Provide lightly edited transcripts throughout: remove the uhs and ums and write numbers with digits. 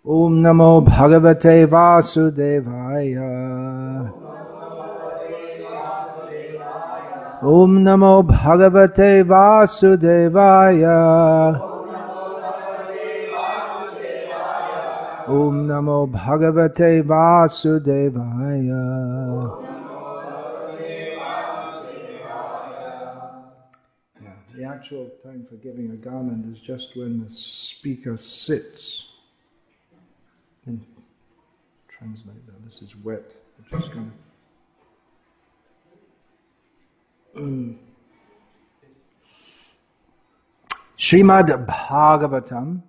Om Namo Bhagavate Vasudevaya. Om Namo Bhagavate Vasudevaya. Om Namo Bhagavate Vasudevaya. The actual time for giving a garland is just when the speaker sits. Translate that. This is wet. I'm just going to. Srimad Bhagavatam,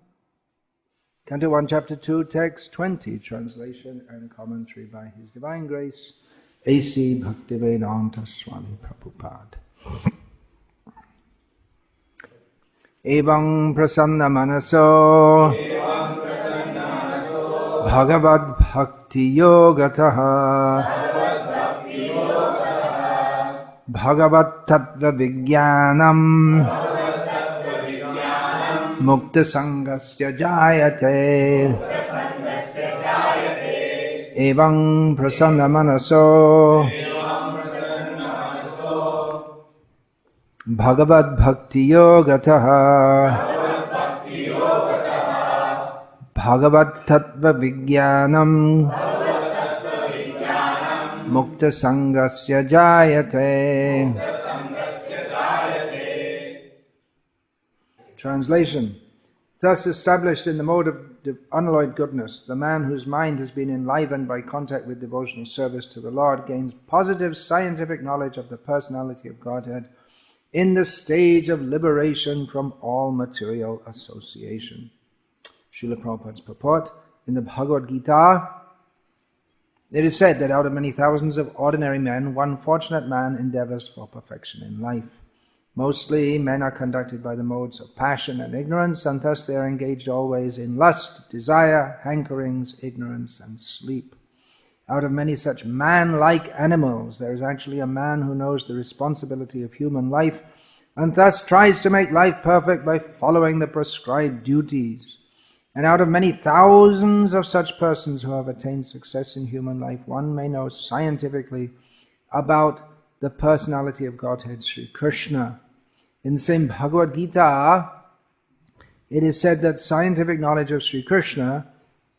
Canto 1, Chapter 2, Text 20, translation and commentary by His Divine Grace, A.C. Bhaktivedanta Swami Prabhupada. Evam prasanna manaso Bhagavad Bhakti Yogataha Bhagavat Tattva Vijnanam Mukta Sangasya Jayate Evam prasanna manaso Bhagavad Bhakti Yogataha Bhagavat Tattva Vijnanam Mukta Sangasya Jayate. Translation. Thus established in the mode of unalloyed goodness, the man whose mind has been enlivened by contact with devotional service to the Lord gains positive scientific knowledge of the personality of Godhead in the stage of liberation from all material association. Srila Prabhupada's purport. In the Bhagavad Gita, it is said that out of many thousands of ordinary men, one fortunate man endeavors for perfection in life. Mostly men are conducted by the modes of passion and ignorance, and thus they are engaged always in lust, desire, hankerings, ignorance, and sleep. Out of many such man-like animals, there is actually a man who knows the responsibility of human life, and thus tries to make life perfect by following the prescribed duties. And out of many thousands of such persons who have attained success in human life, one may know scientifically about the personality of Godhead, Sri Krishna. In the same Bhagavad Gita, it is said that scientific knowledge of Sri Krishna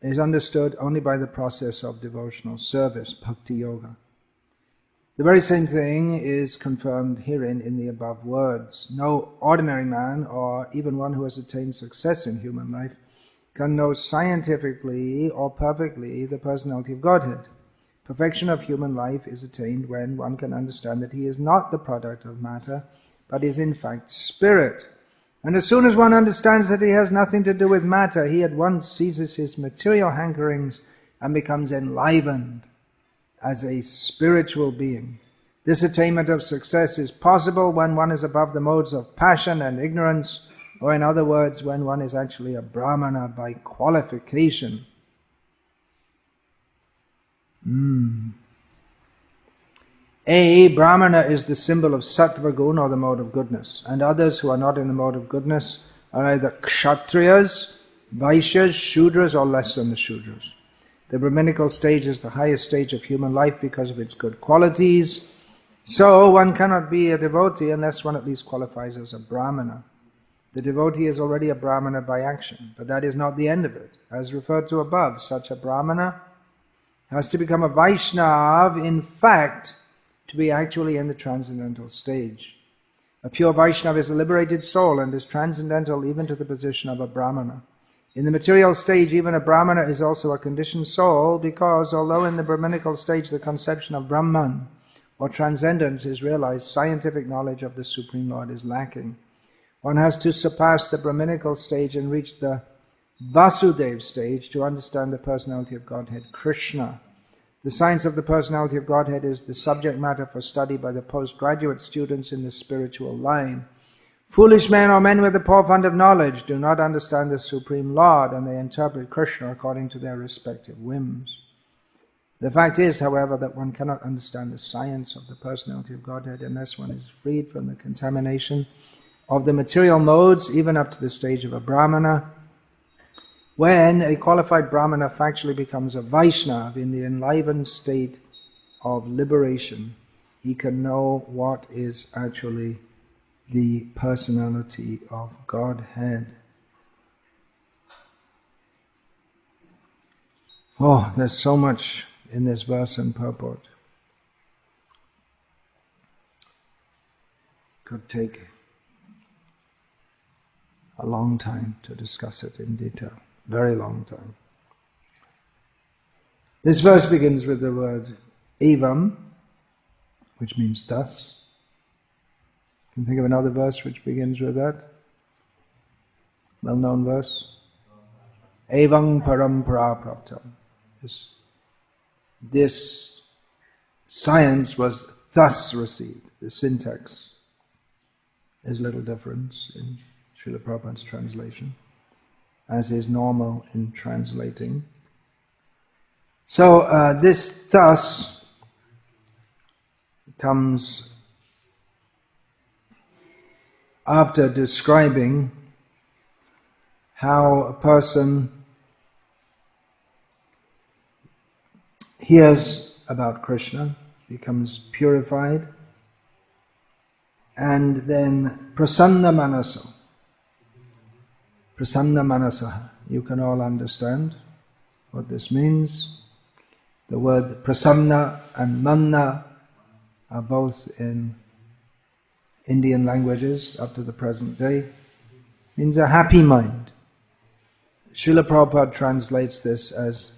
is understood only by the process of devotional service, bhakti yoga. The very same thing is confirmed herein in the above words. No ordinary man, or even one who has attained success in human life, can know scientifically or perfectly the personality of Godhead. Perfection of human life is attained when one can understand that he is not the product of matter, but is in fact spirit. And as soon as one understands that he has nothing to do with matter, he at once ceases his material hankerings and becomes enlivened as a spiritual being. This attainment of success is possible when one is above the modes of passion and ignorance, or in other words, when one is actually a Brahmana by qualification. A Brahmana is the symbol of sattva guna, or the mode of goodness, and others who are not in the mode of goodness are either kshatriyas, vaishyas, shudras, or less than the shudras. The Brahminical stage is the highest stage of human life because of its good qualities, so one cannot be a devotee unless one at least qualifies as a Brahmana. The devotee is already a Brahmana by action, but that is not the end of it. As referred to above, such a Brahmana has to become a Vaishnav, in fact, to be actually in the transcendental stage. A pure Vaishnav is a liberated soul and is transcendental even to the position of a Brahmana. In the material stage, even a Brahmana is also a conditioned soul, because although in the Brahminical stage the conception of Brahman, or transcendence, is realized, scientific knowledge of the Supreme Lord is lacking. One has to surpass the Brahminical stage and reach the Vasudev stage to understand the personality of Godhead, Krishna. The science of the personality of Godhead is the subject matter for study by the postgraduate students in the spiritual line. Foolish men or men with a poor fund of knowledge do not understand the Supreme Lord, and they interpret Krishna according to their respective whims. The fact is, however, that one cannot understand the science of the personality of Godhead unless one is freed from the contamination of the material modes, even up to the stage of a Brahmana. When a qualified Brahmana factually becomes a Vaishnava in the enlivened state of liberation, he can know what is actually the personality of Godhead. Oh, there's so much in this verse and purport. Could take a long time to discuss it in detail. Very long time. This verse begins with the word evam, which means thus. Can you think of another verse which begins with that? Well-known verse. Evam parampara praptam. This science was thus received. The syntax is a little difference in Srila Prabhupada's translation, as is normal in translating. So this thus comes after describing how a person hears about Krishna, becomes purified, and then prasanna manaso. Prasanna manasaha. You can all understand what this means. The word prasanna and manna are both in Indian languages up to the present day. Means a happy mind. Srila Prabhupada translates this as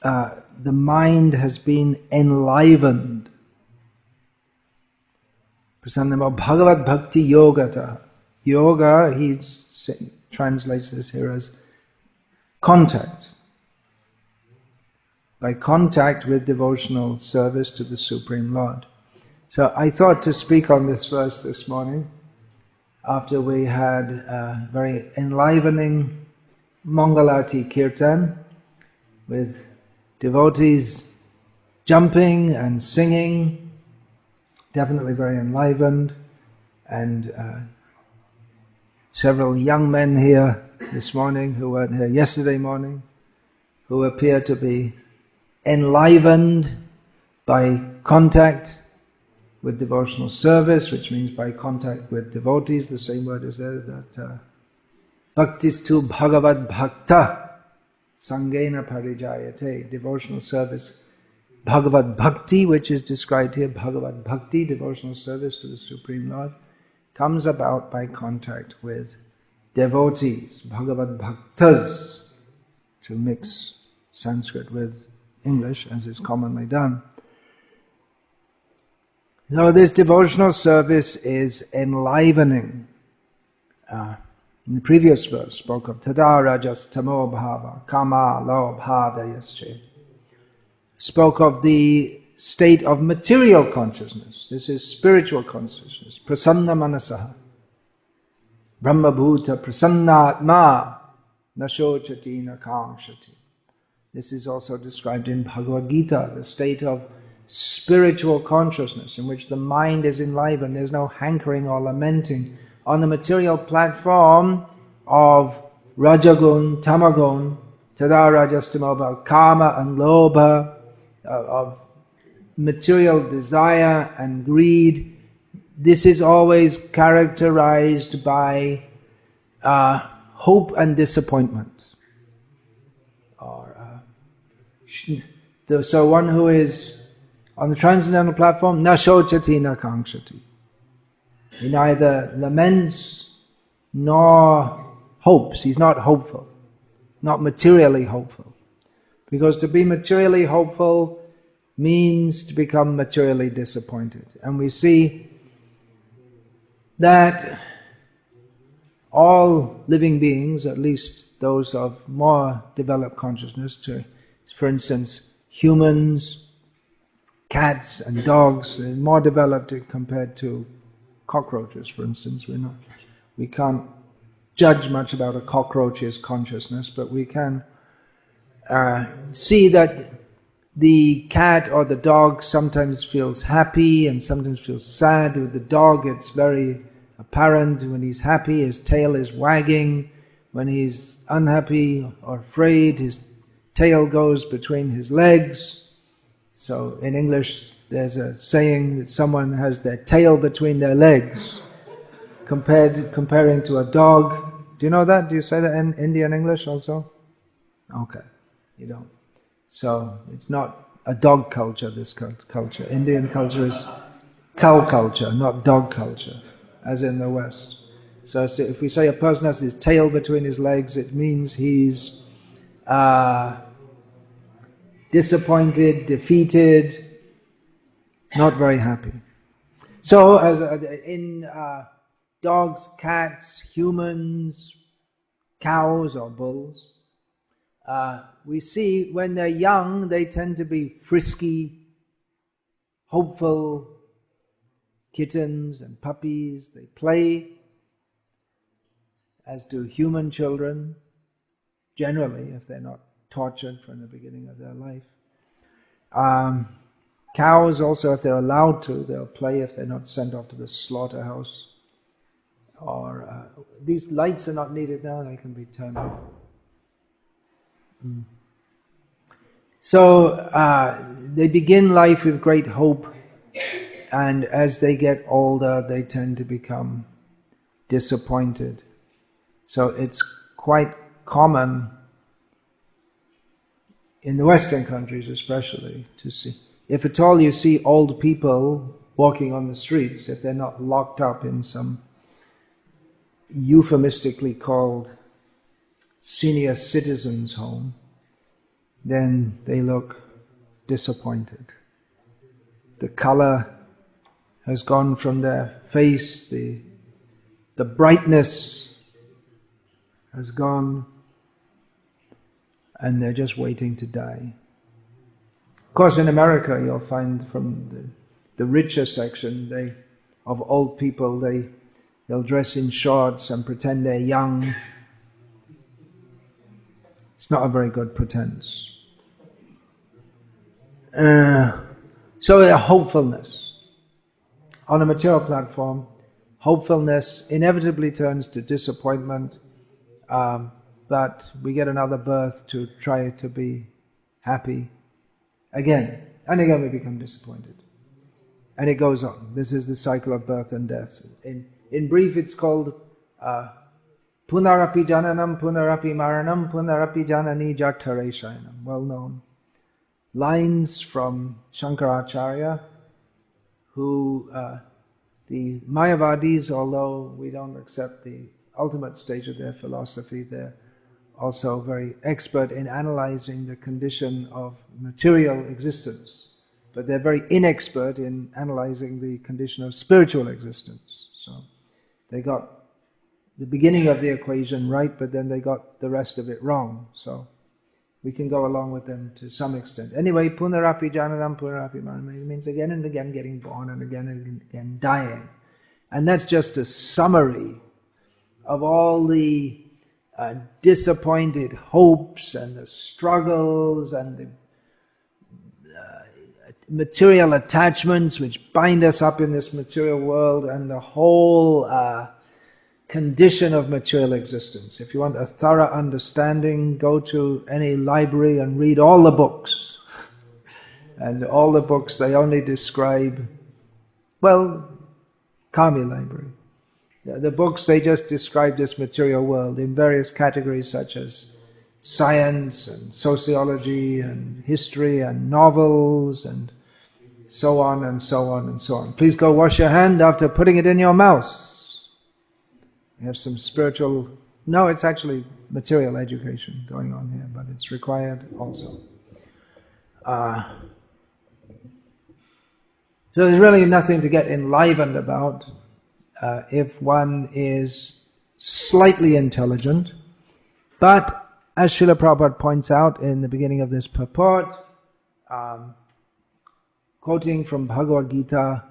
the mind has been enlivened. Prasanna Bhagavad Bhakti Yogata. Yoga, he translates this here as contact. By contact with devotional service to the Supreme Lord. So I thought to speak on this verse this morning, after we had a very enlivening Mangalarti Kirtan, with devotees jumping and singing, definitely very enlivened, and several young men here this morning who weren't here yesterday morning, who appear to be enlivened by contact with devotional service, which means by contact with devotees. The same word is there, that bhaktistu bhagavad bhakta sangena parijayate. Devotional service, bhagavad bhakti, which is described here, bhagavad bhakti, devotional service to the Supreme Lord, comes about by contact with devotees, bhagavad bhaktas, to mix Sanskrit with English, as is commonly done. So this devotional service is enlivening. In the previous verse spoke of tada rajas tamo bhava kama lobhadayasche. Spoke of the state of material consciousness. This is spiritual consciousness. Prasanna manasaha. Brahma bhuta prasannatma nashochati nakangshati. This is also described in Bhagavad Gita, the state of spiritual consciousness in which the mind is enlivened. There's no hankering or lamenting. On the material platform of Rajagun, Tamagun, Tada Rajastamobha, Kama and Lobha, of material desire and greed, this is always characterized by hope and disappointment. So one who is on the transcendental platform, na shochati na kangshati. He neither laments nor hopes. He's not hopeful, not materially hopeful. Because to be materially hopeful means to become materially disappointed. And we see that all living beings, at least those of more developed consciousness, for instance, humans, cats and dogs, are more developed compared to cockroaches, for instance. We can't judge much about a cockroach's consciousness, but we can see that the cat or the dog sometimes feels happy and sometimes feels sad. With the dog, it's very apparent. When he's happy, his tail is wagging. When he's unhappy or afraid, his tail goes between his legs. So in English, there's a saying that someone has their tail between their legs, comparing to a dog. Do you know that? Do you say that in Indian English also? Okay, you don't. So it's not a dog culture, this culture. Indian culture is cow culture, not dog culture, as in the West. So if we say a person has his tail between his legs, it means he's disappointed, defeated, not very happy. So in dogs, cats, humans, cows or bulls, we see when they're young, they tend to be frisky, hopeful. Kittens and puppies, they play, as do human children, generally, if they're not tortured from the beginning of their life. Cows also, if they're allowed to, they'll play if they're not sent off to the slaughterhouse. Or these lights are not needed now, they can be turned off. So they begin life with great hope, and as they get older, they tend to become disappointed. So it's quite common in the Western countries especially to see, if at all you see old people walking on the streets, if they're not locked up in some euphemistically called senior citizens' home, then they look disappointed. The color has gone from their face, the brightness has gone, and they're just waiting to die. Of course, in America, you'll find from the richer section of old people, they'll dress in shorts and pretend they're young. It's not a very good pretense. So a hopefulness. On a material platform, hopefulness inevitably turns to disappointment, but we get another birth to try to be happy again. And again we become disappointed. And it goes on. This is the cycle of birth and death. In brief, it's called Punarapi Jananam, Punarapi Maranam, Punarapi Janani Jatare Shayanam. Well known lines from Shankaracharya, who the Mayavadis, although we don't accept the ultimate stage of their philosophy, they're also very expert in analyzing the condition of material existence. But they're very inexpert in analyzing the condition of spiritual existence. So they got the beginning of the equation right, but then they got the rest of it wrong. So we can go along with them to some extent. Anyway, Punarapi Jananam, Punarapi Maranam, it means again and again getting born and again dying. And that's just a summary of all the disappointed hopes and the struggles and the material attachments which bind us up in this material world and the whole condition of material existence. If you want a thorough understanding, go to any library and read all the books. And all the books, they only describe, well, Kami library. The books, they just describe this material world in various categories such as science and sociology and history and novels and so on and so on and so on. Please go wash your hand after putting it in your mouth. We have some spiritual, no, it's actually material education going on here, but it's required also. So there's really nothing to get enlivened about if one is slightly intelligent. But as Srila Prabhupada points out in the beginning of this purport, quoting from Bhagavad Gita,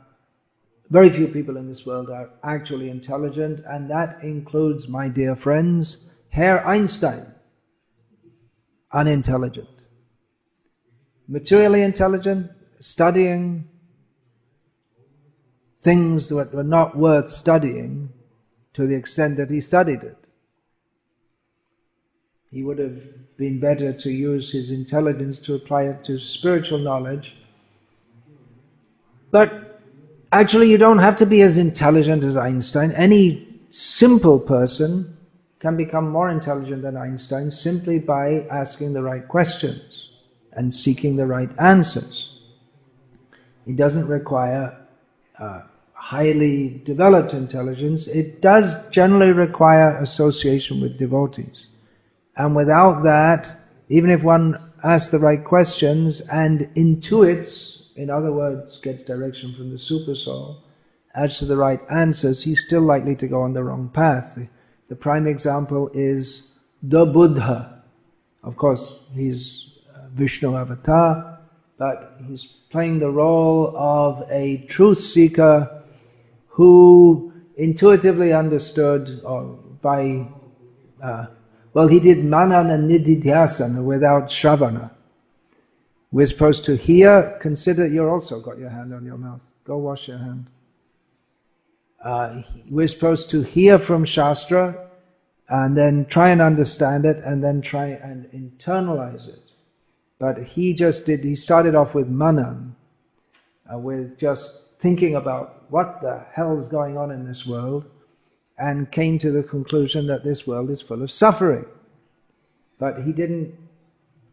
very few people in this world are actually intelligent, and that includes, my dear friends, Herr Einstein, unintelligent. Materially intelligent, studying things that were not worth studying to the extent that he studied it. he would have been better to use his intelligence to apply it to spiritual knowledge. But actually you don't have to be as intelligent as Einstein. Any simple person can become more intelligent than Einstein simply by asking the right questions and seeking the right answers. It doesn't require highly developed intelligence. It does generally require association with devotees. And without that, even if one asks the right questions and intuits, in other words, gets direction from the Supersoul, as to the right answers, he's still likely to go on the wrong path. The prime example is the Buddha. Of course, he's Vishnu avatar, but he's playing the role of a truth seeker who intuitively understood, or by, he did manana nididhyasana without shravana. We're supposed to hear, consider, you've also got your hand on your mouth, go wash your hand. We're supposed to hear from Shastra and then try and understand it and then try and internalize it. But he started off with manan, with just thinking about what the hell is going on in this world, and came to the conclusion that this world is full of suffering. But he didn't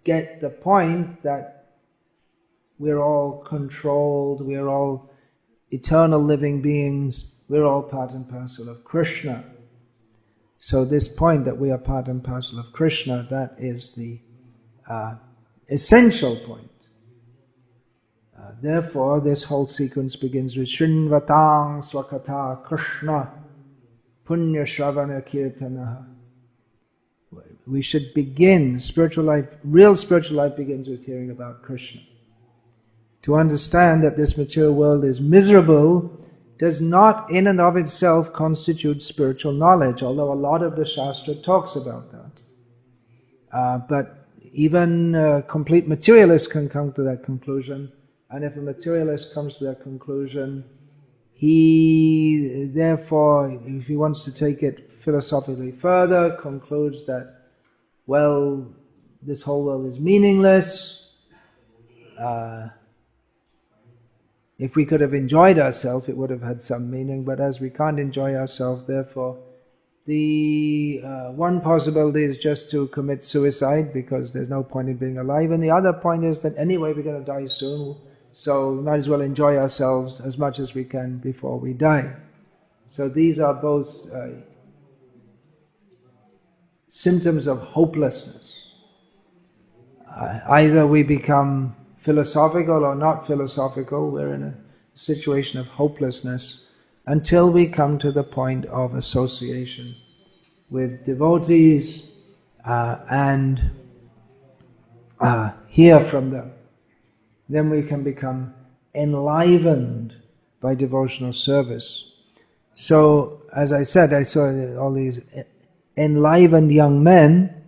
get the point that we're all controlled, we're all eternal living beings, we're all part and parcel of Krishna. So this point that we are part and parcel of Krishna, that is the essential point. Therefore, this whole sequence begins with Shrinvatang Swakata Krishna Punya Shravana Kirtanaha. We should begin, real spiritual life begins with hearing about Krishna. To understand that this material world is miserable does not in and of itself constitute spiritual knowledge, although a lot of the Shastra talks about that. But even complete materialists can come to that conclusion, and if a materialist comes to that conclusion, he therefore, if he wants to take it philosophically further, concludes that, well, this whole world is meaningless. If we could have enjoyed ourselves, it would have had some meaning, but as we can't enjoy ourselves, therefore, the one possibility is just to commit suicide because there's no point in being alive, and the other point is that anyway we're going to die soon, so we might as well enjoy ourselves as much as we can before we die. So these are both symptoms of hopelessness. Either we become philosophical or not philosophical, we're in a situation of hopelessness until we come to the point of association with devotees and hear from them. Then we can become enlivened by devotional service. So, as I said, I saw all these enlivened young men.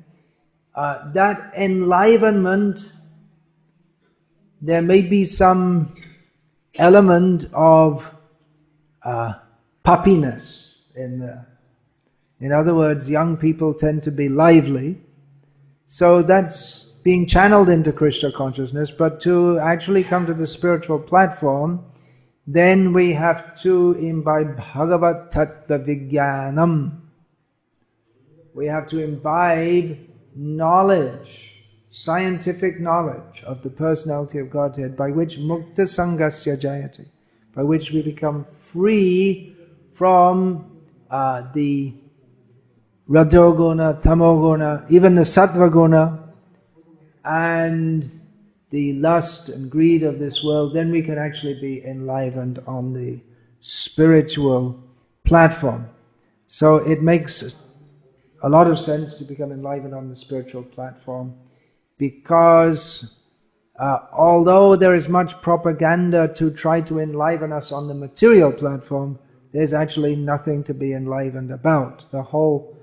That enlivenment, there may be some element of puppiness in there. In other words, young people tend to be lively, so that's being channeled into Krishna consciousness. But to actually come to the spiritual platform, then we have to imbibe Bhagavat Tattva Vijnanam. We have to imbibe knowledge, scientific knowledge of the personality of Godhead, by which mukta sangasya jayati, by which we become free from the rajoguna, tamoguna, even the sattva guna, and the lust and greed of this world. Then we can actually be enlivened on the spiritual platform. So it makes a lot of sense to become enlivened on the spiritual platform, because although there is much propaganda to try to enliven us on the material platform, there's actually nothing to be enlivened about. The whole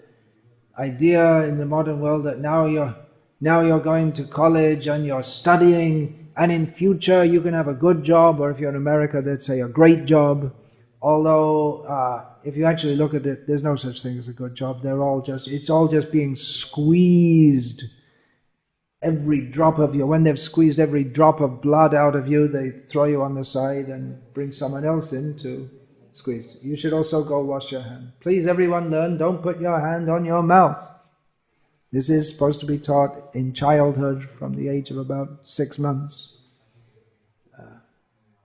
idea in the modern world that now you're going to college and you're studying, and in future you can have a good job, or if you're in America they'd say a great job, although if you actually look at it, there's no such thing as a good job. It's all just being squeezed. Every drop of you, when they've squeezed every drop of blood out of you, they throw you on the side and bring someone else in to squeeze. You should also go wash your hand. Please, everyone learn, don't put your hand on your mouth. This is supposed to be taught in childhood from the age of about 6 months.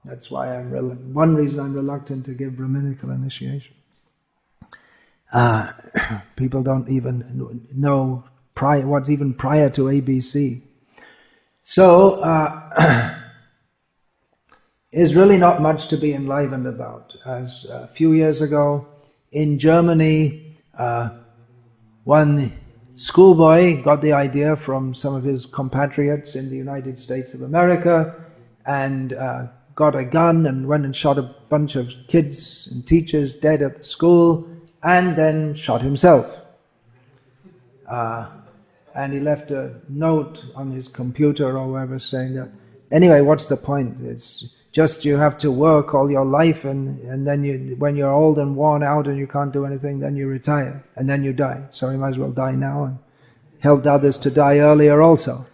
That's why one reason I'm reluctant to give Brahminical initiation. People don't even know what's even prior to ABC. So, there's really not much to be enlivened about. As a few years ago in Germany, one schoolboy got the idea from some of his compatriots in the United States of America and got a gun and went and shot a bunch of kids and teachers dead at the school and then shot himself. And he left a note on his computer or wherever saying that, anyway, what's the point? It's just you have to work all your life and then when you're old and worn out and you can't do anything, then you retire and then you die. So you might as well die now and help others to die earlier also.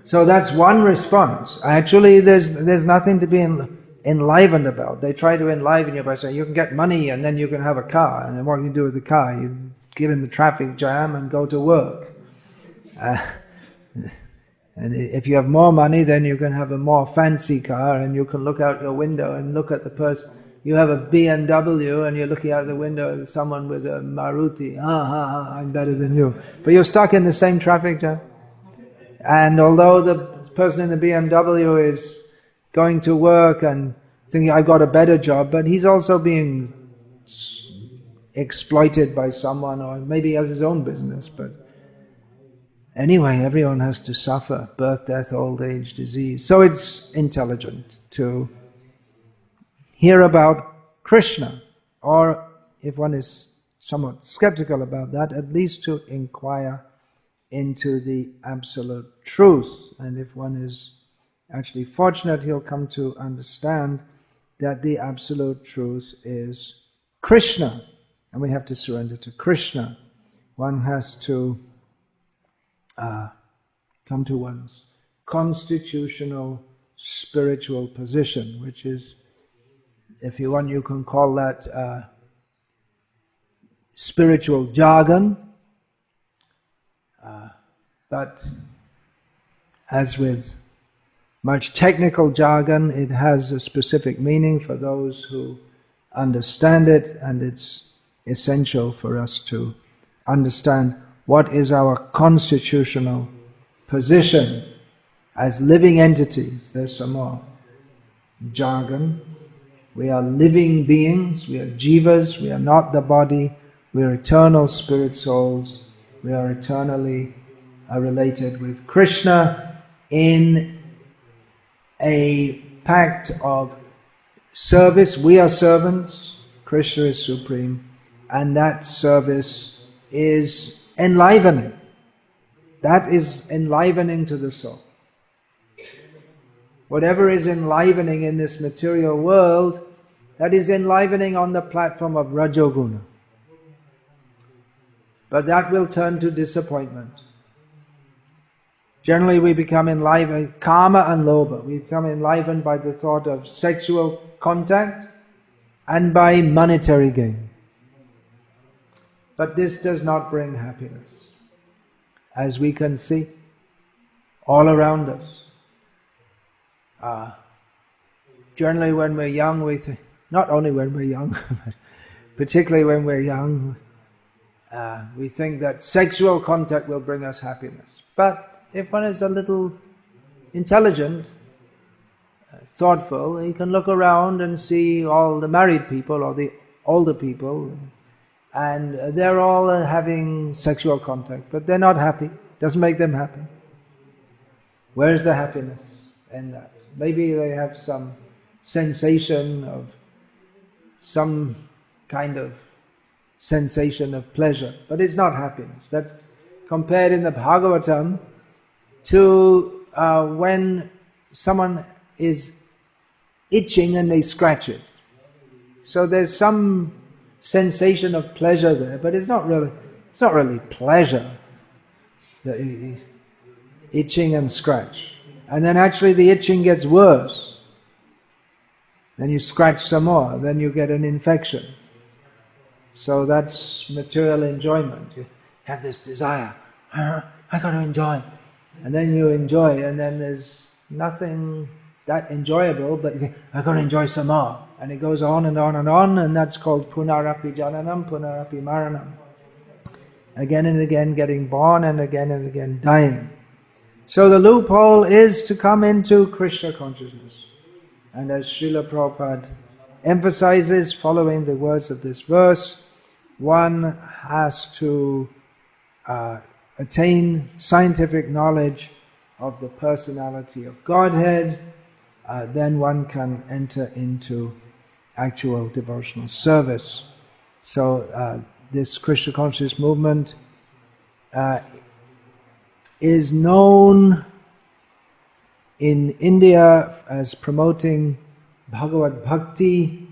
So that's one response. Actually, there's nothing to be enlivened about. They try to enliven you by saying you can get money and then you can have a car. And then what can you do with the car? You get in the traffic jam and go to work. And if you have more money, then you can have a more fancy car and you can look out your window and look at the person. You have a BMW and you're looking out the window at someone with a Maruti. I'm better than you. But you're stuck in the same traffic jam. And although the person in the BMW is going to work and thinking, I've got a better job, but he's also being exploited by someone, or maybe he has his own business. But anyway, everyone has to suffer birth, death, old age, disease. So it's intelligent to hear about Krishna, or if one is somewhat skeptical about that, at least to inquire into the absolute truth. And if one is actually fortunate, he'll come to understand that the absolute truth is Krishna. And we have to surrender to Krishna. One has to come to one's constitutional spiritual position, which is, if you want, you can call that spiritual jargon. But as with much technical jargon, it has a specific meaning for those who understand it, and it's essential for us to understand what is our constitutional position as living entities. There's some more jargon. We are living beings, we are jivas, we are not the body, we are eternal spirit souls, we are eternally related with Krishna in a pact of service. We are servants, Krishna is supreme, and that service is enlivening. That is enlivening to the soul. Whatever is enlivening in this material world, that is enlivening on the platform of Rajoguna. But that will turn to disappointment. Generally we become enlivened, kama and lobha. We become enlivened by the thought of sexual contact and by monetary gain. But this does not bring happiness. As we can see all around us. Generally when we're young, we think, not only when we're young, but particularly when we're young, we think that sexual contact will bring us happiness. But if one is a little intelligent, thoughtful, he can look around and see all the married people or the older people, and they're all having sexual contact, but they're not happy. Doesn't make them happy. Where is the happiness in that? Maybe they have some sensation of some kind of sensation of pleasure, but it's not happiness. That's compared in the Bhagavatam to when someone is itching and they scratch it. So there's some sensation of pleasure there, but it's not really pleasure. The itching and scratch. And then actually the itching gets worse. Then you scratch some more, then you get an infection. So that's material enjoyment. You have this desire, I got to enjoy. And then you enjoy, and then there's nothing that enjoyable, but you think, I got to enjoy some more. And it goes on and on and on, and that's called punarapi jananam, punarapi maranam. Again and again getting born, and again dying. So the loophole is to come into Krishna consciousness. And as Srila Prabhupada emphasizes, following the words of this verse, one has to attain scientific knowledge of the personality of Godhead, then one can enter into actual devotional service. So this Krishna conscious movement is known in India as promoting Bhagavad Bhakti,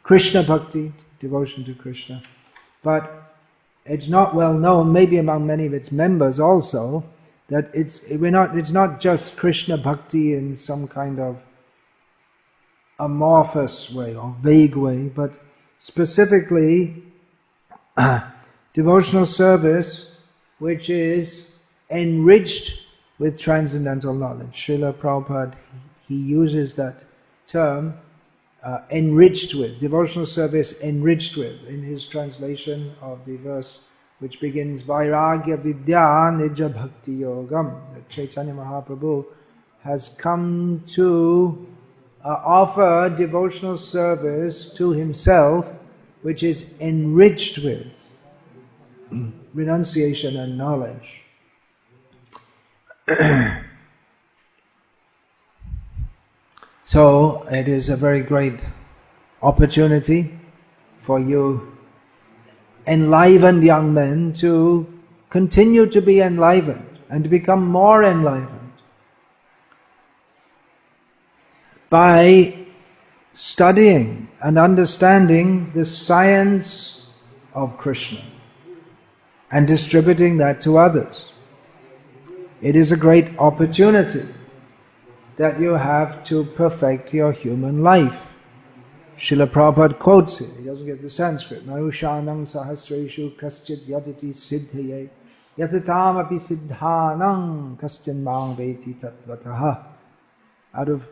Krishna Bhakti, devotion to Krishna. But it's not well known, maybe among many of its members also, that it's not just Krishna Bhakti in some kind of amorphous way or vague way, but specifically devotional service which is enriched with transcendental knowledge. Srila Prabhupada, he uses that term, enriched with, devotional service enriched with, in his translation of the verse which begins, Vairagya Vidya Nija Bhakti Yogam. That Chaitanya Mahaprabhu has come to offer devotional service to himself which is enriched with renunciation and knowledge. So it is a very great opportunity for you enlivened young men to continue to be enlivened and to become more enlivened by studying and understanding the science of Krishna and distributing that to others. It is a great opportunity that you have to perfect your human life. Srila Prabhupada quotes it. He doesn't get the Sanskrit. Narushanam sahasreshu kaschid yaditi siddhaye yatatam api siddhanam kaschin mang veti tatvataha. Out of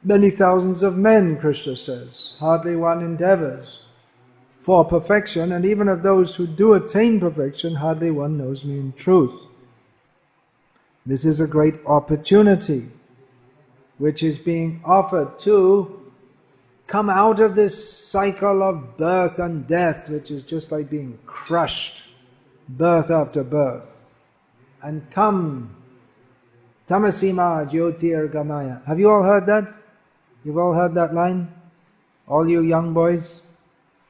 many thousands of men, Krishna says, hardly one endeavors for perfection, and even of those who do attain perfection, hardly one knows me in truth. This is a great opportunity which is being offered to come out of this cycle of birth and death, which is just like being crushed, birth after birth, and come tamasima jyotir gamaya. Have you all heard that? You've all heard that line? All you young boys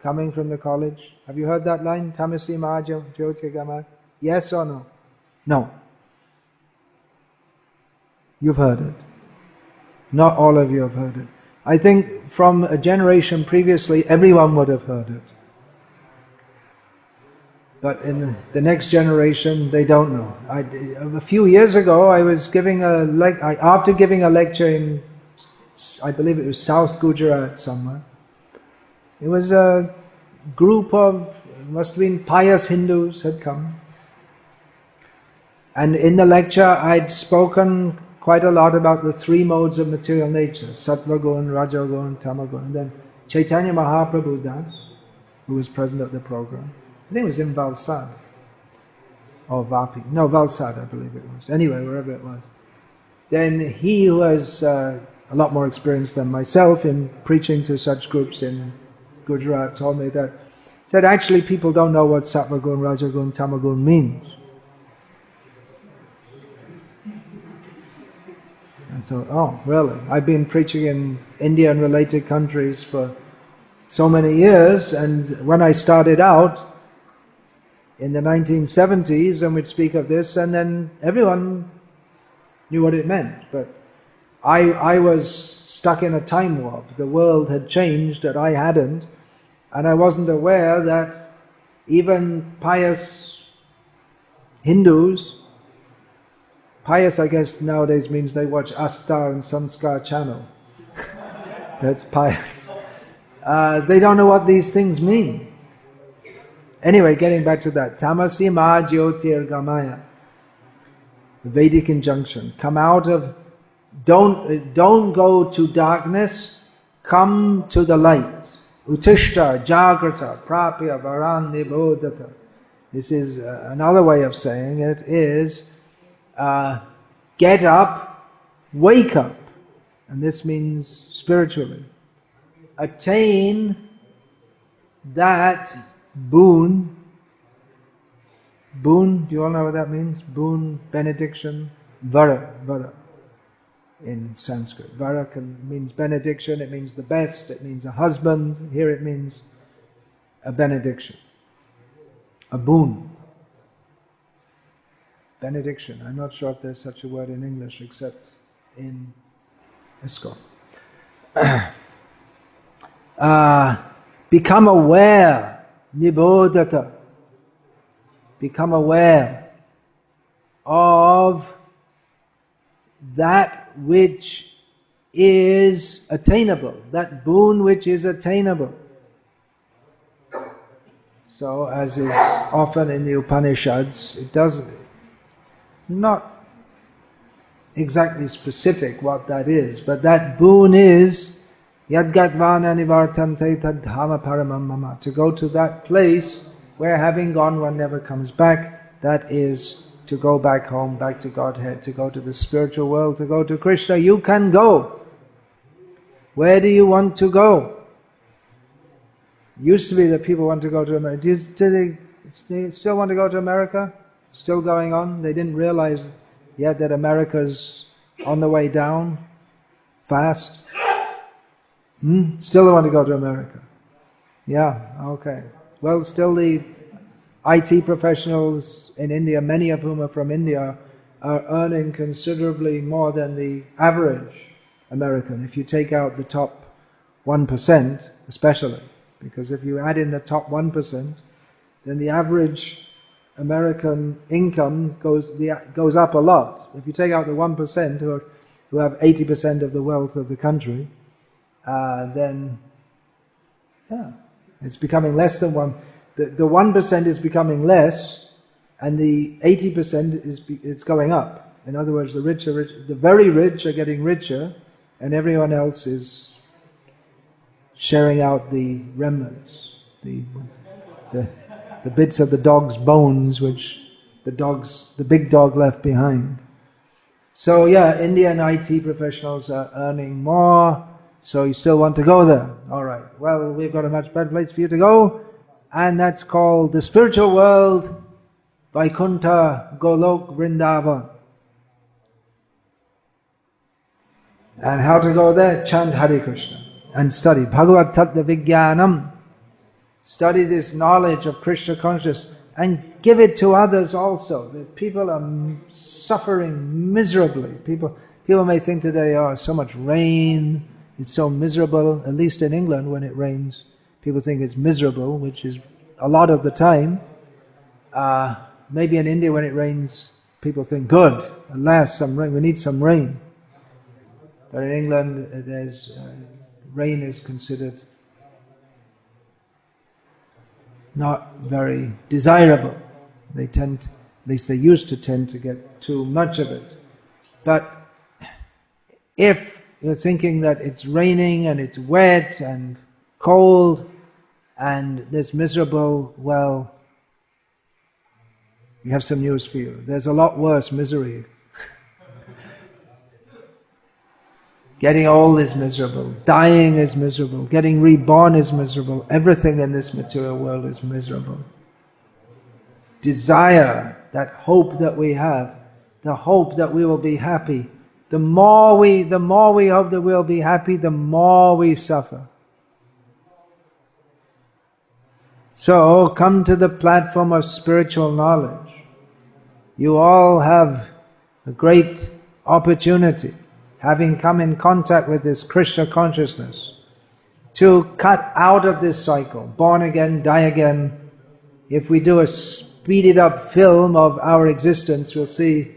coming from the college, have you heard that line? Tamasima jyotir gamaya. Yes or no? No. You've heard it. Not all of you have heard it. I think from a generation previously, everyone would have heard it. But in the next generation, they don't know. A few years ago, I was giving after giving a lecture in, I believe it was South Gujarat somewhere. It was a group of, must have been pious Hindus had come. And in the lecture, I'd spoken quite a lot about the three modes of material nature, Sattva Gun, Raja Gun, Tama Gun. And then Chaitanya Mahaprabhu Das, who was present at the program, I think it was in Valsad, or Vapi, no, Valsad I believe it was, anyway, wherever it was. Then he, who has a lot more experience than myself in preaching to such groups in Gujarat, told me that, said actually people don't know what Sattva Gun, Raja Gun, Tama Gun means. And so, oh, really? I've been preaching in India and related countries for so many years, and when I started out in the 1970s, and we'd speak of this, and then everyone knew what it meant. But I was stuck in a time warp. The world had changed, that I hadn't, and I wasn't aware that even pious Hindus, pious I guess nowadays means they watch Asta and Sanskar channel. That's pious. They don't know what these things mean. Anyway, getting back to that. Tamasi ma jyotirgamaya. The Vedic injunction. Come out of, don't go to darkness, come to the light. Utishta, jagrata, prapya, varan nibodhata. This is another way of saying it is, get up, wake up. And this means spiritually. Attain that boon. Boon, do you all know what that means? Boon, benediction, vara in Sanskrit. Vara means benediction, it means the best, it means a husband. Here it means a benediction, a boon. Benediction. I'm not sure if there's such a word in English except in ISKCON. Become aware, nibodhata. Become aware of that which is attainable, that boon which is attainable. So, as is often in the Upanishads, it does not exactly specific what that is, but that boon is yadgatvana nivartante tadhama paramam mama. To go to that place where having gone one never comes back, that is to go back home, back to Godhead, to go to the spiritual world, to go to Krishna. You can go. Where do you want to go? Used to be that people want to go to America. Do they still want to go to America? Still going on? They didn't realize yet that America's on the way down, fast. Still they want to go to America. Yeah, okay. Well, still the IT professionals in India, many of whom are from India, are earning considerably more than the average American. If you take out the top 1%, especially, because if you add in the top 1%, then the average American income goes up a lot. If you take out the 1% who have 80% of the wealth of the country, then yeah, it's becoming less than one. The 1% is becoming less, and the 80% it's going up. In other words, the very rich are getting richer, and everyone else is sharing out the remnants, the bits of the dog's bones which the big dog left behind. So yeah, Indian IT professionals are earning more, so you still want to go there. Alright, well, we've got a much better place for you to go, and that's called the spiritual world, Vaikuntha, Golok, Vrindavan. And how to go there? Chant Hare Krishna and study Bhagavad Tattva Vijnanam. Study this knowledge of Krishna consciousness and give it to others also. The people are suffering miserably. People may think today, oh, so much rain, it's so miserable. At least in England, when it rains, people think it's miserable, which is a lot of the time. Maybe in India, when it rains, people think, good, at last some rain, we need some rain. But in England, rain is considered not very desirable. They tend, at least they used to tend to get too much of it. But if you're thinking that it's raining and it's wet and cold and it's miserable, well, we have some news for you. There's a lot worse misery. Getting old is miserable, dying is miserable, getting reborn is miserable, everything in this material world is miserable. Desire, that hope that we have, the hope that we will be happy, the more we hope that we'll be happy, the more we suffer. So, come to the platform of spiritual knowledge. You all have a great opportunity. having come in contact with this Krishna consciousness, to cut out of this cycle, born again, die again. If we do a speeded up film of our existence, we'll see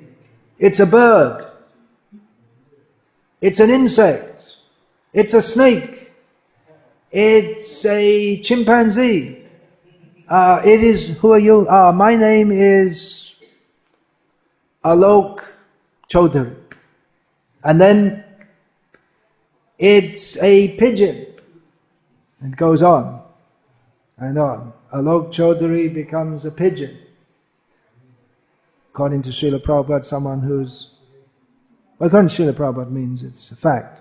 it's a bird, it's an insect, it's a snake, it's a chimpanzee. It is, who are you? My name is Alok Chaudhary. And then it's a pigeon. It goes on and on. Alok Chaudhary becomes a pigeon. According to Srila Prabhupada, someone who's... Well, according to Srila Prabhupada means it's a fact.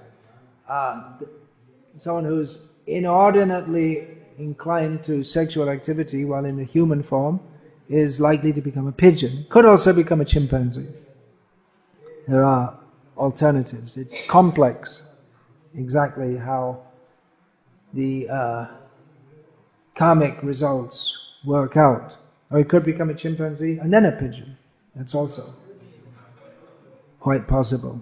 Someone who's inordinately inclined to sexual activity while in the human form is likely to become a pigeon. Could also become a chimpanzee. There are alternatives. It's complex exactly how the karmic results work out. Or it could become a chimpanzee and then a pigeon. That's also quite possible.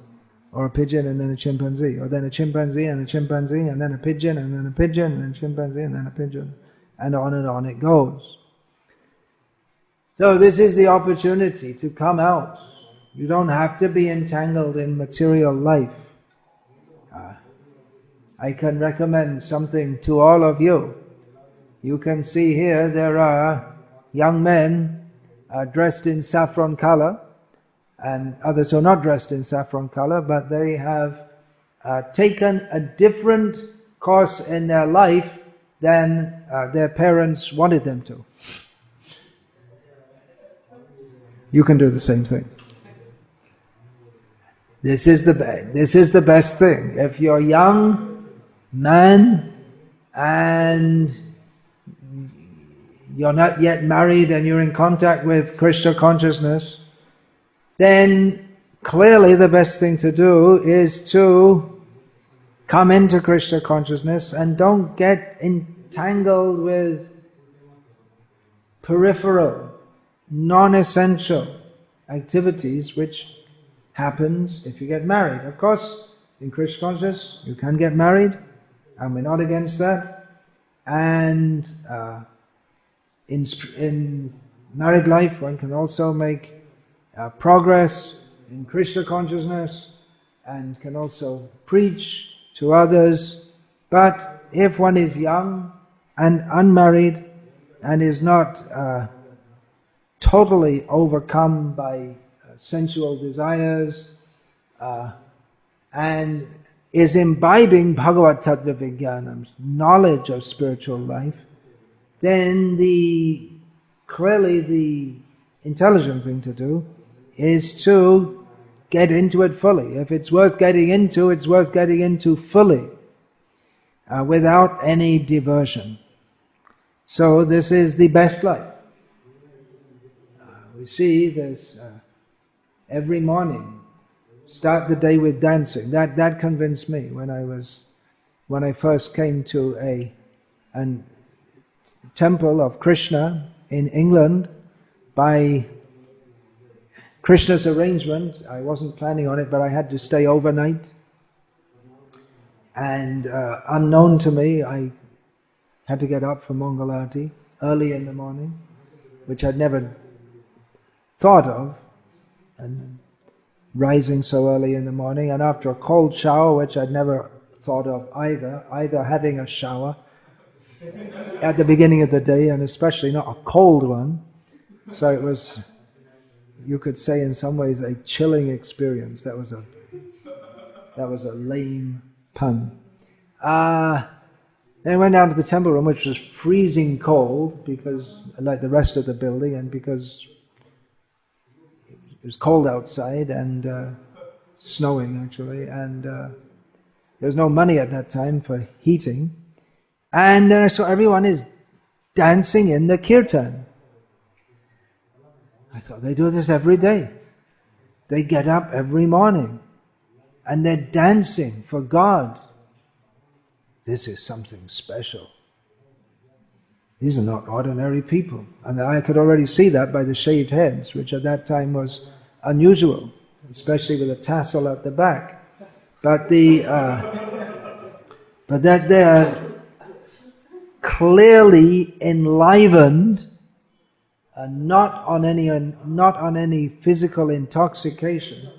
Or a pigeon and then a chimpanzee. Or then a chimpanzee and a chimpanzee and then a pigeon and then a pigeon and then a chimpanzee and then a pigeon. And on it goes. So this is the opportunity to come out. You don't have to be entangled in material life. I can recommend something to all of you. You can see here there are young men dressed in saffron color, and others who are not dressed in saffron color, but they have taken a different course in their life than their parents wanted them to. You can do the same thing. This is the best thing. If you're young man and you're not yet married and you're in contact with Krishna consciousness, then clearly the best thing to do is to come into Krishna consciousness and don't get entangled with peripheral, non-essential activities which happens if you get married. Of course, in Krishna consciousness you can get married, and we're not against that. And in married life one can also make progress in Krishna consciousness and can also preach to others. But if one is young and unmarried and is not totally overcome by sensual desires and is imbibing Bhagavad Tattva Vijnanam's knowledge of spiritual life, then clearly the intelligent thing to do is to get into it fully. If it's worth getting into, it's worth getting into fully, without any diversion. So this is the best life. We see this every morning. Start the day with dancing. That convinced me when I first came to a temple of Krishna in England by Krishna's arrangement. I wasn't planning on it, but I had to stay overnight. And unknown to me, I had to get up for Mangalarti early in the morning, which I'd never thought of, and rising so early in the morning, and after a cold shower, which I'd never thought of either having a shower at the beginning of the day, and especially not a cold one. So it was, you could say in some ways, a chilling experience. That was a lame pun. Then I went down to the temple room, which was freezing cold, because like the rest of the building, and because it was cold outside and snowing actually, and there was no money at that time for heating. And then I saw everyone is dancing in the kirtan. I thought, they do this every day. They get up every morning and they're dancing for God. This is something special. These are not ordinary people. And I could already see that by the shaved heads, which at that time was unusual, especially with a tassel at the back. but that they're clearly enlivened, not on any physical intoxication,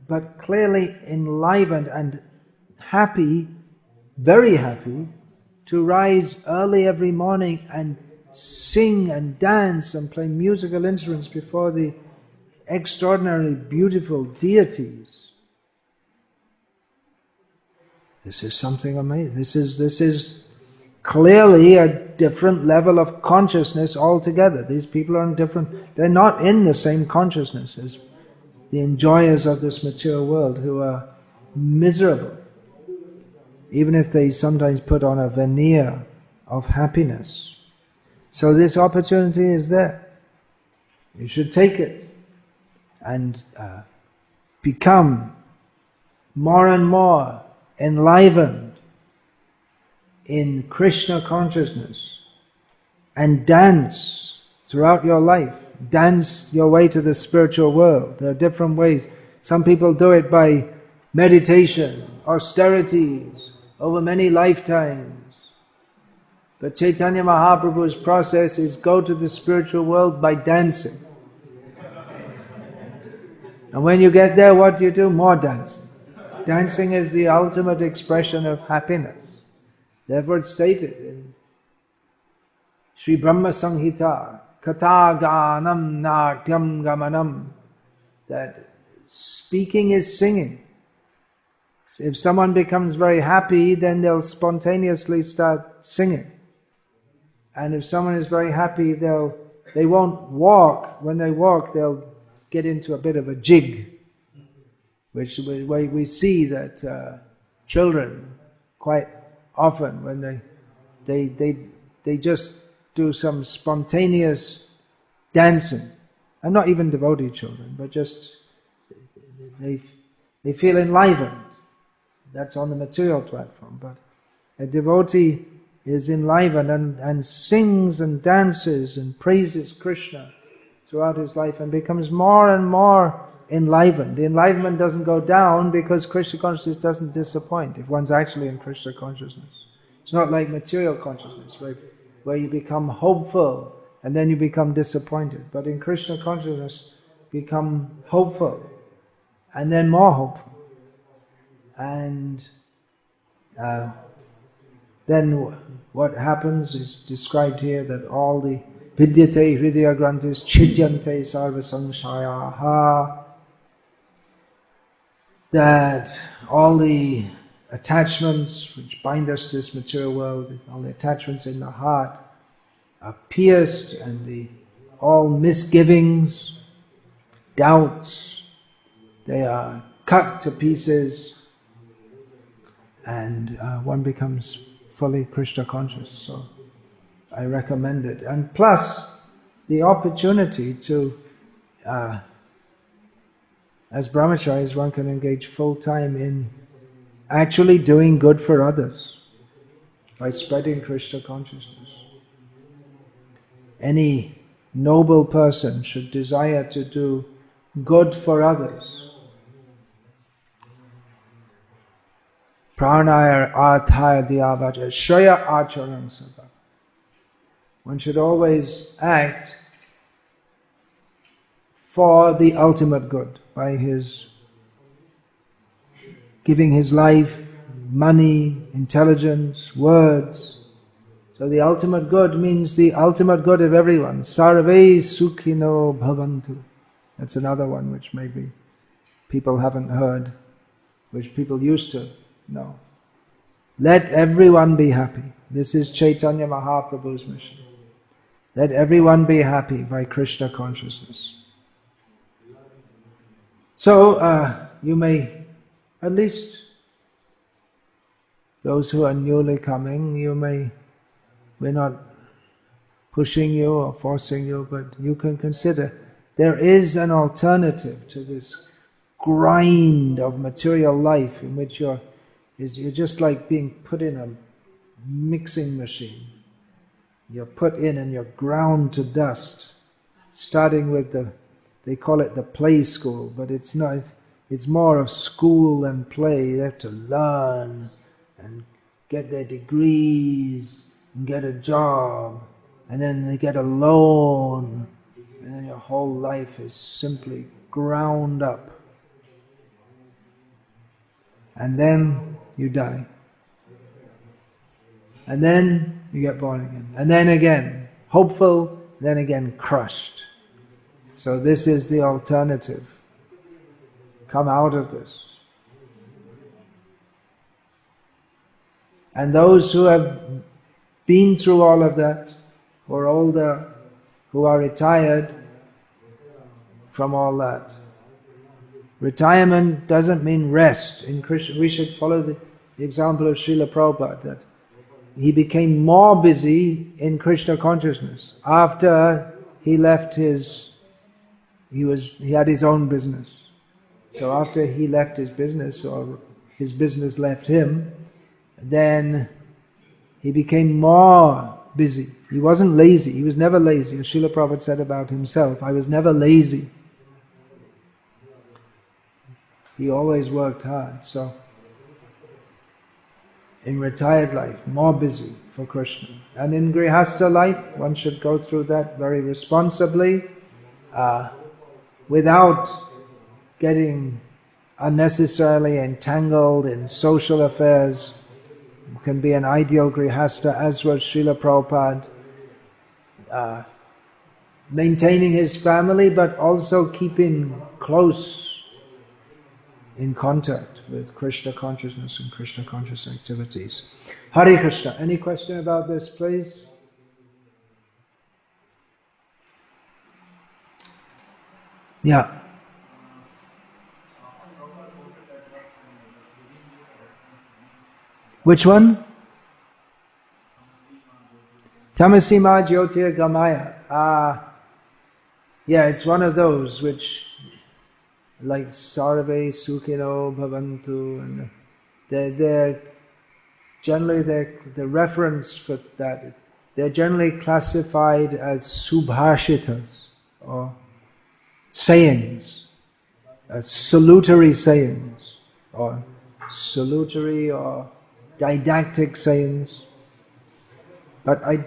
but clearly enlivened and happy, very happy, to rise early every morning and sing and dance and play musical instruments before the extraordinarily beautiful deities. This is something amazing. This is clearly a different level of consciousness altogether. These people are they're not in the same consciousness as the enjoyers of this material world who are miserable, even if they sometimes put on a veneer of happiness. So this opportunity is there. You should take it and become more and more enlivened in Krishna consciousness and dance throughout your life. Dance your way to the spiritual world. There are different ways. Some people do it by meditation, austerities, over many lifetimes. But Chaitanya Mahaprabhu's process is go to the spiritual world by dancing. And when you get there, what do? More dancing. Dancing is the ultimate expression of happiness. Therefore it's stated in Sri Brahma Samhita, Katha Ganam Natyam Gamanam, that speaking is singing. If someone becomes very happy, then they'll spontaneously start singing. And if someone is very happy, they won't walk. When they walk, they'll get into a bit of a jig, which we see that children quite often, when they just do some spontaneous dancing, and not even devotee children, but just they feel enlivened. That's on the material platform, but a devotee is enlivened and sings and dances and praises Krishna throughout his life and becomes more and more enlivened. The enlivenment doesn't go down because Krishna consciousness doesn't disappoint if one's actually in Krishna consciousness. It's not like material consciousness where you become hopeful and then you become disappointed. But in Krishna consciousness, become hopeful and then more hopeful. And then what happens is described here, that all the vidyate hridaya granthis chidyante sarva samshayaha, that all the attachments which bind us to this material world, all the attachments in the heart are pierced, and all misgivings, doubts, they are cut to pieces, and one becomes fully Krishna conscious. So I recommend it. And plus the opportunity to, as brahmacharis, one can engage full time in actually doing good for others by spreading Krishna consciousness. Any noble person should desire to do good for others. Pranaya arthaya diyavaja shaya acharan sabha. One should always act for the ultimate good by his giving his life, money, intelligence, words. So the ultimate good means the ultimate good of everyone. Sarve sukhino bhavantu. That's another one which maybe people haven't heard, which people used to know. Let everyone be happy. This is Chaitanya Mahaprabhu's mission. Let everyone be happy by Krishna consciousness. So you may, at least those who are newly coming, we're not pushing you or forcing you, but you can consider there is an alternative to this grind of material life in which you're just like being put in a mixing machine. You're put in and you're ground to dust, starting with they call it the play school, but it's not. It's more of school than play. They have to learn and get their degrees and get a job, and then they get a loan, and then your whole life is simply ground up. And then you die. And then you get born again. And then again, hopeful, then again crushed. So this is the alternative. Come out of this. And those who have been through all of that, who are older, who are retired from all that. Retirement doesn't mean rest. In Krishna, we should follow the example of Srila Prabhupada, that he became more busy in Krishna consciousness after he left he had his own business. So after he left his business, or his business left him, then he became more busy. He wasn't lazy. He was never lazy. As Srila Prabhupada said about himself, I was never lazy. He always worked hard. So in retired life, more busy for Krishna. And in Grihastha life, one should go through that very responsibly, without getting unnecessarily entangled in social affairs. You can be an ideal Grihastha, as was Srila Prabhupada, maintaining his family, but also keeping close in contact with Krishna consciousness and Krishna conscious activities. Hare Krishna. Any question about this, please? Yeah. Which one? Tamasima Jyotir Gamaya. Yeah, it's one of those which, like Sarve Sukhino Bhavantu, and they're generally the reference for that. They're generally classified as subhashitas, or sayings, salutary sayings, or salutary or didactic sayings. But I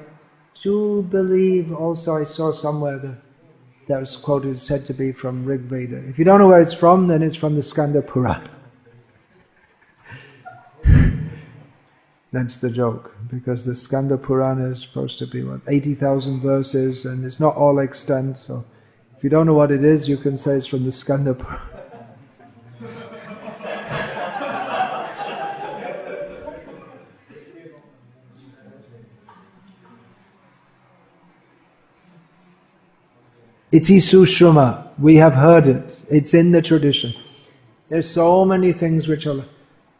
do believe also I saw somewhere that was quoted, said to be from Rig Veda. If you don't know where it's from, then it's from the Skanda Purana. That's the joke, because the Skanda Purana is supposed to be 80,000 verses, and it's not all extant, so if you don't know what it is, you can say it's from the Skanda Purana. Iti Sushrama, we have heard it. It's in the tradition. There's so many things which are...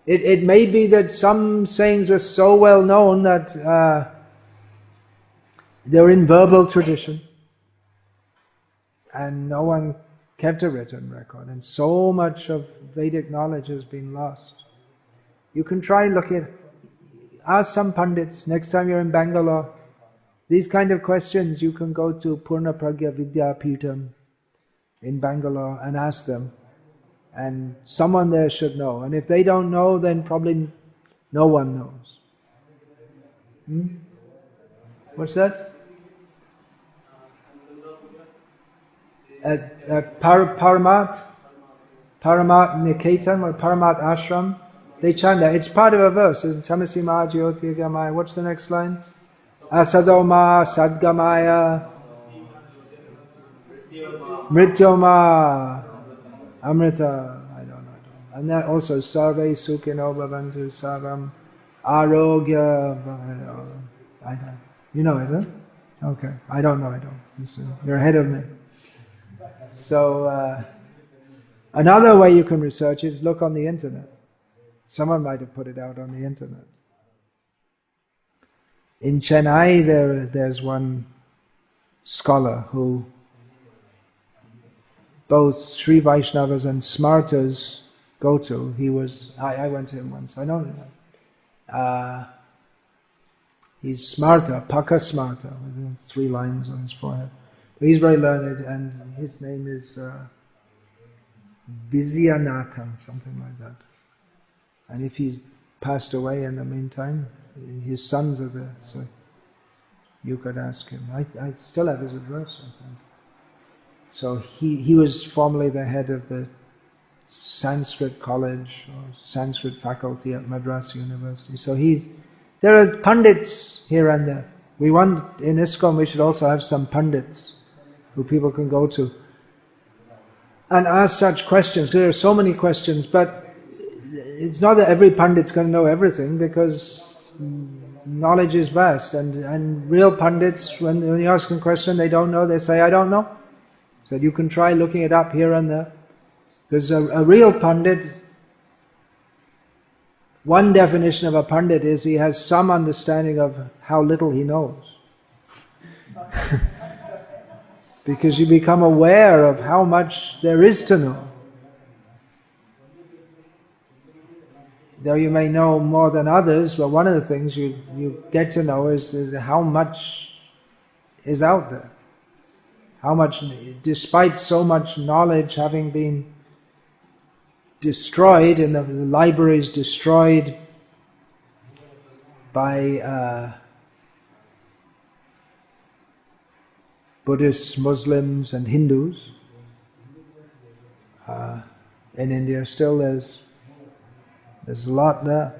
It may be that some sayings were so well known that they're in verbal tradition, and no one kept a written record, and so much of Vedic knowledge has been lost. You can try looking, ask some Pandits next time you're in Bangalore. These kind of questions, you can go to Purna Pragya Vidya Peetham in Bangalore and ask them. And someone there should know. And if they don't know, then probably no one knows. What's that? At Paramat Niketan or Paramat Ashram, they chant that. It's part of a verse. Tamasima Jyoti Gamaya. What's the next line? Asadoma Sadgamaya Mrityoma Amrita. I don't know. And that also Sarve Sukhino Bhavantu Sarvam Arogya. You know it, huh? Okay. I don't know. Listen, you're ahead of me. So another way you can research is look on the internet. Someone might have put it out on the internet. In Chennai, there's one scholar who both Sri Vaishnavas and Smartas go to. I went to him once. I know him. He's Smarta, Paka Smarta, with 3 lines on his forehead. But he's very learned, and his name is Vizyanatha, something like that. And if he's passed away in the meantime, his sons are there, so you could ask him. I still have his address, I think. So he was formerly the head of the Sanskrit college or Sanskrit faculty at Madras University. So there are pundits here and there. We want, in ISKCON we should also have some pundits who people can go to and ask such questions. There are so many questions, but it's not that every pundit's going to know everything, because knowledge is vast, and real pundits, when you ask them a question they don't know, they say, I don't know. So you can try looking it up here and there. Because a real pundit, one definition of a pundit is he has some understanding of how little he knows. Because you become aware of how much there is to know. Though you may know more than others, but one of the things you get to know is how much is out there. How much, despite so much knowledge having been destroyed, and the libraries destroyed by Buddhists, Muslims and Hindus, in India still there's a lot there.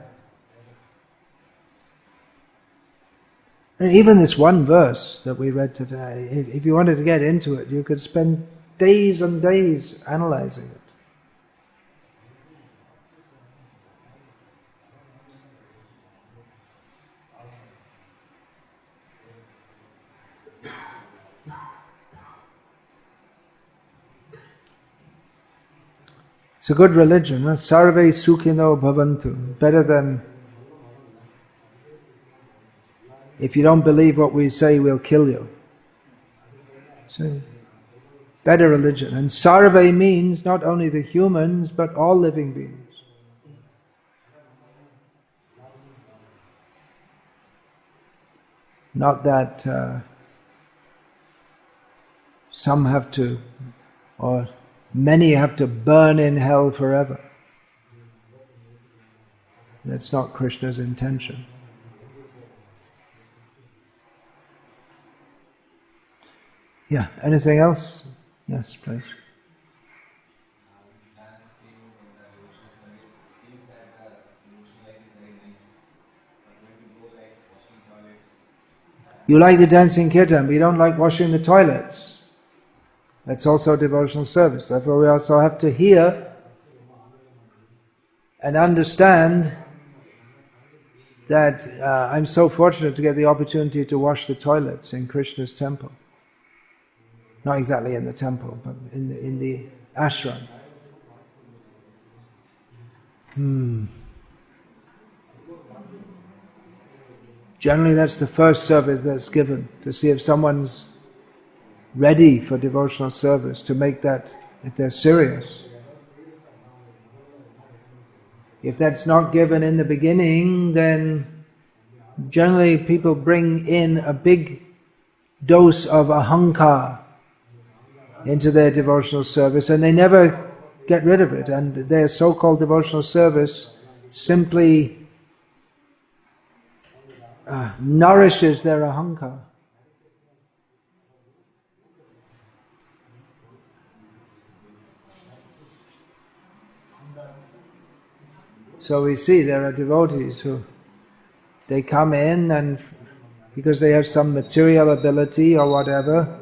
And even this one verse that we read today, if you wanted to get into it, you could spend days and days analyzing it. It's a good religion, huh? Sarve sukhino bhavantu. Better than, if you don't believe what we say, we'll kill you. So, better religion. And sarve means not only the humans, but all living beings. Not that some have to, or many have to burn in hell forever. That's not Krishna's intention. Yeah, anything else? Yes, please. You like the dancing kirtan, but you don't like washing the toilets. That's also devotional service. Therefore we also have to hear and understand that I'm so fortunate to get the opportunity to wash the toilets in Krishna's temple. Not exactly in the temple, but in the ashram. Generally that's the first service that's given, to see if someone's ready for devotional service, to make that, if they're serious. If that's not given in the beginning, then generally people bring in a big dose of ahankar into their devotional service, and they never get rid of it, and their so-called devotional service simply nourishes their ahankar. So we see there are devotees who, they come in and because they have some material ability or whatever,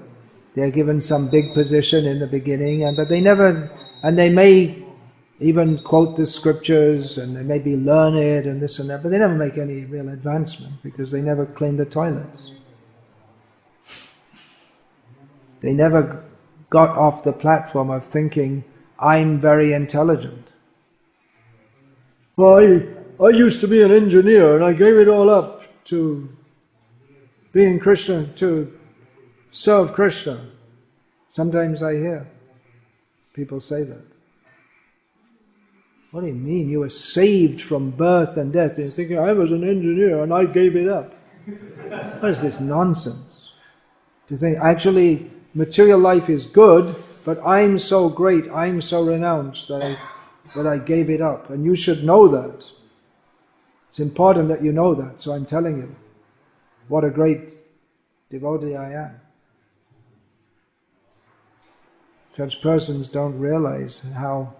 they're given some big position in the beginning, but they never, and they may even quote the scriptures and they may be learned and this and that, but they never make any real advancement because they never clean the toilets. They never got off the platform of thinking, I'm very intelligent. Well, I used to be an engineer and I gave it all up to being Krishna, to serve Krishna. Sometimes I hear people say that. What do you mean? You were saved from birth and death. You're thinking, I was an engineer and I gave it up. What is this nonsense? Do you think actually material life is good, but I'm so great, I'm so renounced that I gave it up. And you should know that. It's important that you know that, so I'm telling you what a great devotee I am. Such persons don't realize how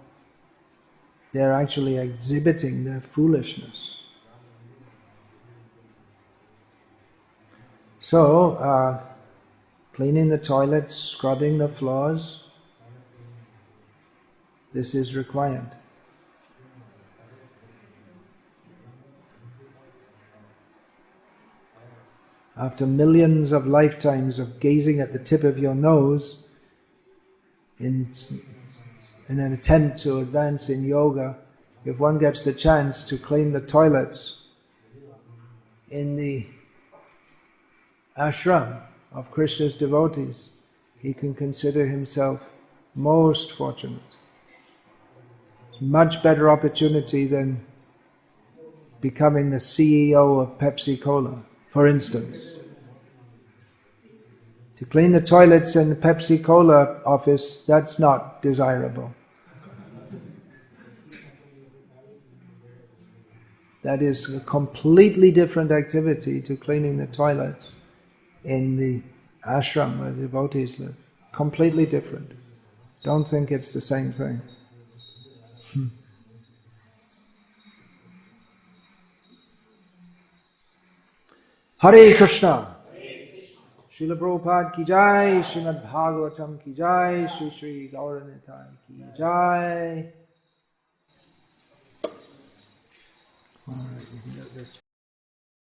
they're actually exhibiting their foolishness. So, cleaning the toilets, scrubbing the floors, this is required. After millions of lifetimes of gazing at the tip of your nose in an attempt to advance in yoga, if one gets the chance to clean the toilets in the ashram of Krishna's devotees, he can consider himself most fortunate. Much better opportunity than becoming the CEO of Pepsi Cola, for instance. To clean the toilets in the Pepsi Cola office, that's not desirable. That is a completely different activity to cleaning the toilets in the ashram where the devotees live. Completely different. Don't think it's the same thing. Hare Krishna. Srila Prabhupada ki jai, Srimad Bhagavatam ki jai, Shri Shri Gauranitai ki jai. Alright, we can get this.